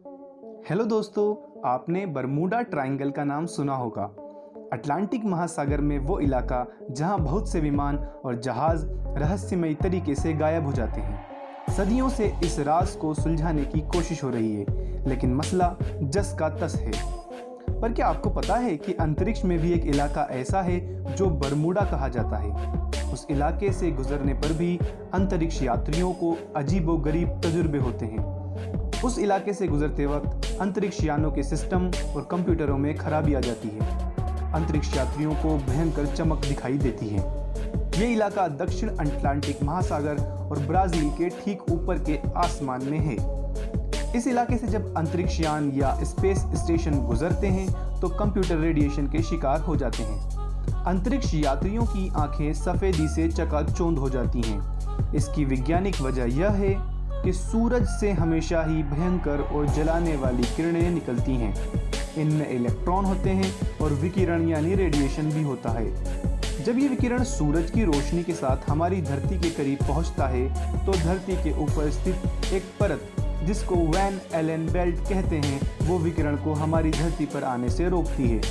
Hello दोस्तों, आपने Bermuda triangle का नाम सुना होगा। अटलांटिक महासागर में वो इलाका जहां बहुत से विमान और जहाज रहस्यमयी तरीके से गायब हो जाते हैं। सदियों से इस राज को सुलझाने की कोशिश हो रही है, लेकिन मसला जस का तस है। पर क्या आपको पता है कि अंतरिक्ष में भी एक इलाका ऐसा है जो बरमूडा कहा जाता है। उस इलाके से गुजरने पर भी अंतरिक्ष यात्रियों को अजीबोगरीब तजुर्बे होते हैं। उस इलाके से गुजरते वक्त अंतरिक्ष यानों के सिस्टम और कंप्यूटरों में खराबी आ जाती है। अंतरिक्ष यात्रियों को भयंकर चमक दिखाई देती है। ये इलाका दक्षिण अटलांटिक महासागर और ब्राजील के ठीक ऊपर के आसमान में है। इस इलाके से जब अंतरिक्ष यान या स्पेस स्टेशन गुजरते हैं तो कंप्यूटर रेडिएशन के शिकार हो जाते हैं। अंतरिक्ष यात्रियों की आंखें सफेदी से चकाचौंध हो जाती हैं। इसकी वैज्ञानिक वजह यह है कि सूरज से हमेशा ही भयंकर और जलाने वाली किरणें निकलती हैं। इनमें इलेक्ट्रॉन होते हैं और विकिरण यानी रेडिएशन भी होता है। जब ये विकिरण सूरज की रोशनी के साथ हमारी धरती के करीब पहुंचता है तो धरती के ऊपर स्थित एक परत, जिसको वैन एलन बेल्ट कहते हैं, वो विकिरण को हमारी धरती पर आने से रोकती है।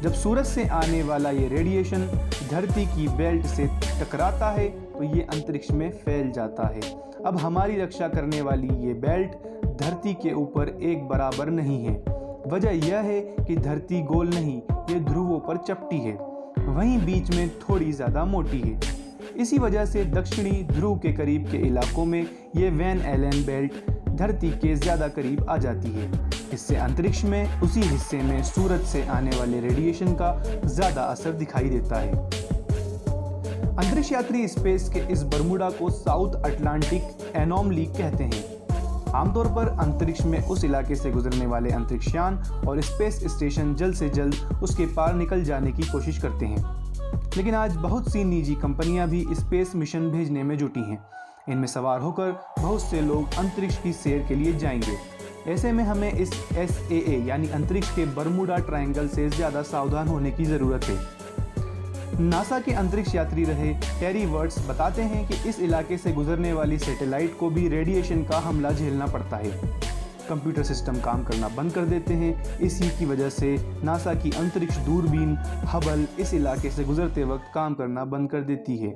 जब सूरज से आने वाला ये रेडिएशन धरती की बेल्ट से टकराता है तो ये अंतरिक्ष में फैल जाता है। अब हमारी रक्षा करने वाली ये बेल्ट धरती के ऊपर एक बराबर नहीं है। वजह यह है कि धरती गोल नहीं, ये ध्रुवों पर चपटी है, वहीं बीच में थोड़ी ज़्यादा मोटी है। इसी वजह से दक्षिणी ध्रुव के करीब के इलाकों में ये वैन एलन बेल्ट धरती के ज़्यादा करीब आ जाती है। इससे अंतरिक्ष में उसी हिस्से में सूरज से आने वाले रेडिएशन का ज़्यादा असर दिखाई देता है। अंतरिक्ष यात्री स्पेस के इस बरमूडा को साउथ अटलांटिक एनोमली कहते हैं। आमतौर पर अंतरिक्ष में उस इलाके से गुजरने वाले अंतरिक्ष यान और स्पेस स्टेशन जल्द से जल्द उसके पार निकल जाने की कोशिश करते हैं। लेकिन आज बहुत सी निजी कंपनियां भी स्पेस मिशन भेजने में जुटी हैं। इनमें सवार होकर बहुत से लोग अंतरिक्ष की सैर के लिए जाएंगे। ऐसे में हमें इस SAA यानी अंतरिक्ष के बरमूडा ट्रायंगल से ज़्यादा सावधान होने की ज़रूरत है। नासा के अंतरिक्ष यात्री रहे टेरी वर्ट्स बताते हैं कि इस इलाके से गुजरने वाली सैटेलाइट को भी रेडिएशन का हमला झेलना पड़ता है। कंप्यूटर सिस्टम काम करना बंद कर देते हैं। इसी की वजह से नासा की अंतरिक्ष दूरबीन हबल इस इलाके से गुजरते वक्त काम करना बंद कर देती है।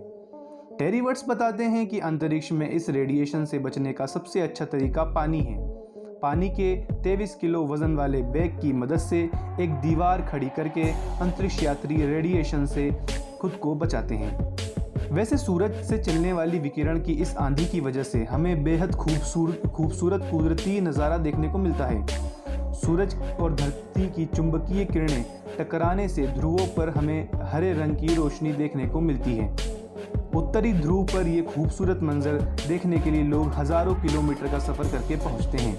टेरी वर्ट्स बताते हैं कि अंतरिक्ष में इस रेडिएशन से बचने का सबसे अच्छा तरीका पानी है। पानी के 23 किलो वजन वाले बैग की मदद से एक दीवार खड़ी करके अंतरिक्ष यात्री रेडिएशन से खुद को बचाते हैं। वैसे सूरज से चलने वाली विकिरण की इस आंधी की वजह से हमें बेहद खूबसूरत कुदरती नज़ारा देखने को मिलता है। सूरज और धरती की चुंबकीय किरणें टकराने से ध्रुवों पर हमें हरे रंग की रोशनी देखने को मिलती है। उत्तरी ध्रुव पर यह खूबसूरत मंजर देखने के लिए लोग हजारों किलोमीटर का सफ़र करके पहुंचते हैं।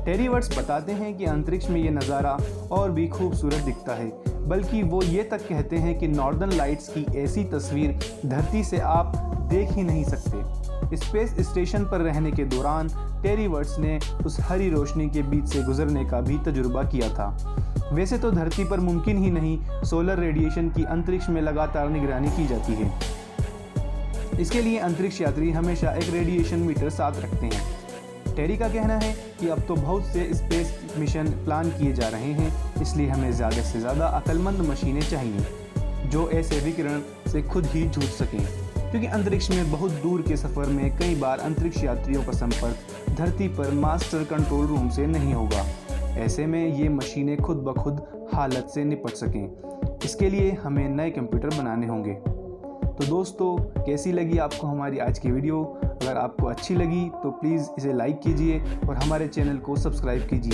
टेरी वर्ट्स बताते हैं कि अंतरिक्ष में ये नज़ारा और भी खूबसूरत दिखता है, बल्कि वो ये तक कहते हैं कि नॉर्दर्न लाइट्स की ऐसी तस्वीर धरती से आप देख ही नहीं सकते। स्पेस स्टेशन पर रहने के दौरान टेरी वर्ट्स ने उस हरी रोशनी के बीच से गुजरने का भी तजुर्बा किया था। वैसे तो धरती पर मुमकिन ही नहीं, सोलर रेडिएशन की अंतरिक्ष में लगातार निगरानी की जाती है। इसके लिए अंतरिक्ष यात्री हमेशा एक रेडिएशन मीटर साथ रखते हैं। टेरी का कहना है कि अब तो बहुत से स्पेस मिशन प्लान किए जा रहे हैं, इसलिए हमें ज़्यादा से ज़्यादा अक्लमंद मशीनें चाहिए जो ऐसे विकिरण से खुद ही जूझ सकें, क्योंकि अंतरिक्ष में बहुत दूर के सफ़र में कई बार अंतरिक्ष यात्रियों का संपर्क धरती पर मास्टर कंट्रोल रूम से नहीं होगा। ऐसे में ये मशीनें खुद ब खुद हालत से निपट सकें। इसके लिए हमें नए कंप्यूटर बनाने होंगे। तो दोस्तों, कैसी लगी आपको हमारी आज की वीडियो? अगर आपको अच्छी लगी तो प्लीज़ इसे लाइक कीजिए और हमारे चैनल को सब्सक्राइब कीजिए।